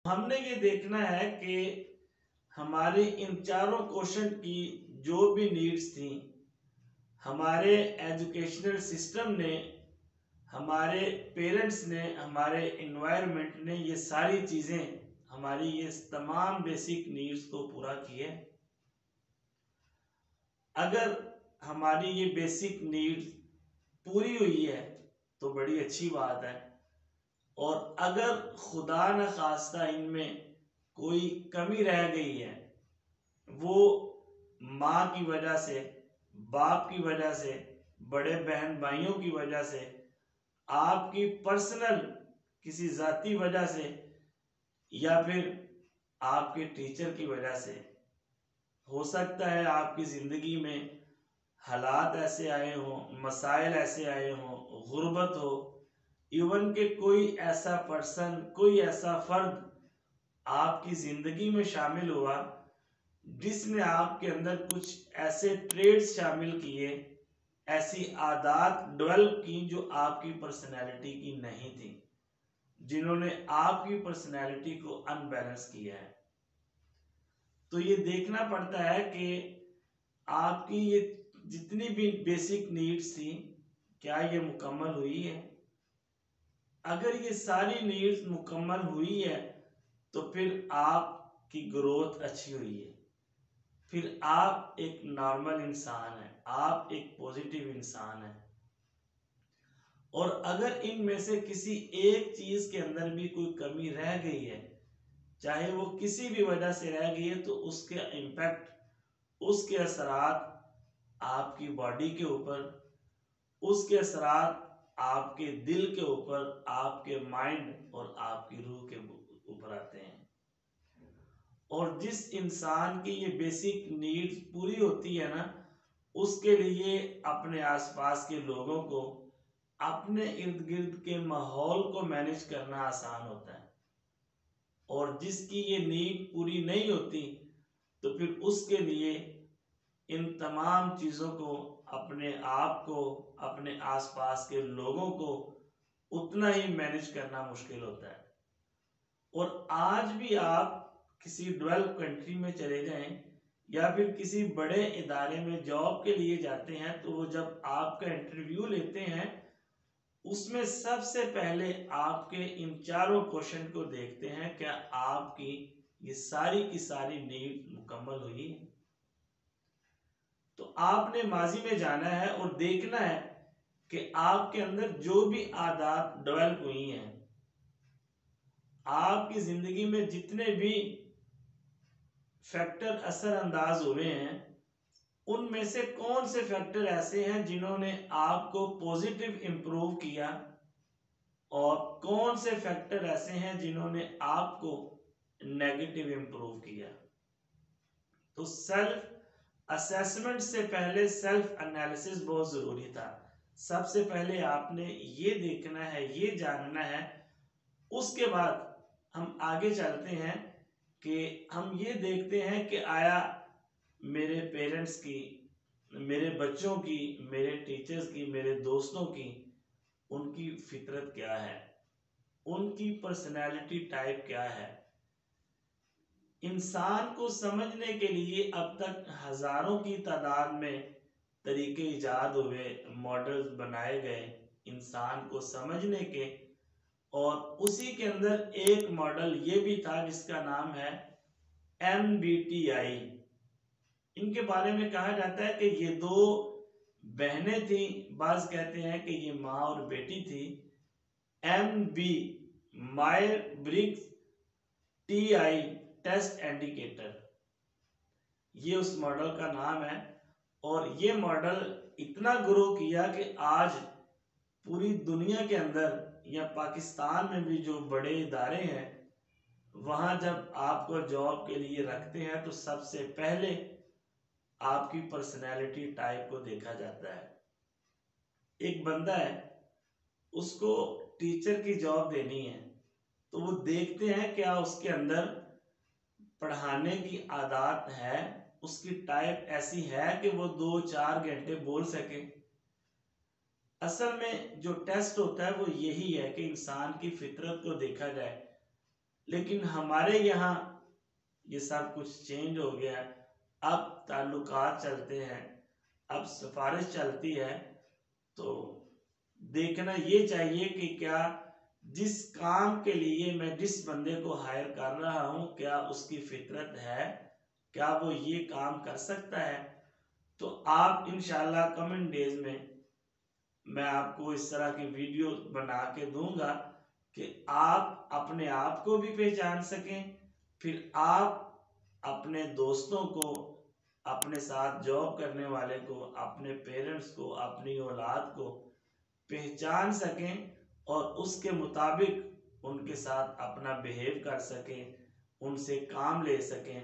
हमने ये देखना है कि हमारी इन चारों क्वेश्चन की जो भी नीड्स थी, हमारे एजुकेशनल सिस्टम ने, हमारे पेरेंट्स ने, हमारे एनवायरनमेंट ने, ये सारी चीज़ें हमारी ये तमाम बेसिक नीड्स को पूरा किए। अगर हमारी ये बेसिक नीड्स पूरी हुई है तो बड़ी अच्छी बात है, और अगर खुदा न खास्ता इनमें कोई कमी रह गई है, वो माँ की वजह से, बाप की वजह से, बड़े बहन भाइयों की वजह से, आपकी पर्सनल किसी जाती वजह से, या फिर आपके टीचर की वजह से, हो सकता है आपकी ज़िंदगी में हालात ऐसे आए हों, मसाइल ऐसे आए हों, गुर्बत हो, इवन के कोई ऐसा पर्सन, कोई ऐसा फर्द आपकी ज़िंदगी में शामिल हुआ जिसने आपके अंदर कुछ ऐसे ट्रेड्स शामिल किए, ऐसी आदत डेवलप की जो आपकी पर्सनैलिटी की नहीं थी, जिन्होंने आपकी पर्सनैलिटी को अनबैलेंस किया है। तो ये देखना पड़ता है कि आपकी ये जितनी भी बेसिक नीड्स थी, क्या ये मुकम्मल हुई है। अगर ये सारी नीड्स मुकम्मल हुई है तो फिर आपकी ग्रोथ अच्छी हुई है, फिर आप एक नॉर्मल इंसान हैं, आप एक पॉजिटिव इंसान हैं। और अगर इनमें से किसी एक चीज के अंदर भी कोई कमी रह गई है, चाहे वो किसी भी वजह से रह गई है, तो उसके इम्पैक्ट, उसके असरात आपकी बॉडी के ऊपर, उसके असरात आपके दिल के ऊपर, आपके माइंड और आपकी रूह के ऊपर आते हैं। और जिस इंसान की ये बेसिक नीड्स पूरी होती है ना, उसके लिए अपने आसपास के लोगों को, अपने इर्द गिर्द के माहौल को मैनेज करना आसान होता है। और जिसकी ये नीड पूरी नहीं होती तो फिर उसके लिए इन तमाम चीज़ों को, अपने आप को, अपने आसपास के लोगों को उतना ही मैनेज करना मुश्किल होता है। और आज भी आप किसी डेवलप कंट्री में चले जाएं या फिर किसी बड़े इदारे में जॉब के लिए जाते हैं, तो वो जब आपका इंटरव्यू लेते हैं, उसमें सबसे पहले आपके इन चारों क्वेश्चन को देखते हैं, क्या आपकी ये सारी की सारी नीड मुकम्मल हुई है। तो आपने माजी में जाना है और देखना है कि आपके अंदर जो भी आदत डेवलप हुई हैं, आपकी जिंदगी में जितने भी फैक्टर असरअंदाज हुए हैं, उनमें से कौन से फैक्टर ऐसे हैं जिन्होंने आपको पॉजिटिव इंप्रूव किया, और कौन से फैक्टर ऐसे हैं जिन्होंने आपको नेगेटिव इंप्रूव किया। तो सेल्फ असेसमेंट से पहले सेल्फ एनालिसिस बहुत जरूरी था। सबसे पहले आपने ये देखना है, ये जानना है, उसके बाद हम आगे चलते हैं कि हम ये देखते हैं कि आया मेरे पेरेंट्स की, मेरे बच्चों की, मेरे टीचर्स की, मेरे दोस्तों की, उनकी फितरत क्या है, उनकी पर्सनैलिटी टाइप क्या है। इंसान को समझने के लिए अब तक हजारों की तादाद में तरीके इजाद हुए, मॉडल्स बनाए गए इंसान को समझने के, और उसी के अंदर एक मॉडल ये भी था जिसका नाम है MBTI। इनके बारे में कहा जाता है कि ये दो बहनें थी, बाज कहते हैं कि ये माँ और बेटी थी। MB मायर ब्रिग्स, TI टेस्ट इंडिकेटर, ये उस मॉडल का नाम है। और ये मॉडल इतना ग्रो किया कि आज पूरी दुनिया के अंदर या पाकिस्तान में भी जो बड़े इदारे हैं, वहां जब आपको जॉब के लिए रखते हैं तो सबसे पहले आपकी पर्सनैलिटी टाइप को देखा जाता है। एक बंदा है, उसको टीचर की जॉब देनी है, तो वो देखते हैं क्या उसके अंदर पढ़ाने की आदत है, उसकी टाइप ऐसी है कि वो 2-4 घंटे बोल सके। असल में जो टेस्ट होता है वो यही है कि इंसान की फितरत को देखा जाए। लेकिन हमारे यहाँ ये सब कुछ चेंज हो गया। अब ताल्लुकात चलते हैं, अब सिफारिश चलती है। तो देखना ये चाहिए कि क्या जिस काम के लिए मैं जिस बंदे को हायर कर रहा हूँ, क्या उसकी फितरत है, क्या वो ये काम कर सकता है। तो आप इंशाल्लाह कमेंट डेज में मैं आपको इस तरह की वीडियो बना के दूंगा कि आप अपने आप को भी पहचान सकें, फिर आप अपने दोस्तों को, अपने साथ जॉब करने वाले को, अपने पेरेंट्स को, अपनी औलाद को पहचान सकें और उसके मुताबिक उनके साथ अपना बिहेव कर सकें, उनसे काम ले सकें।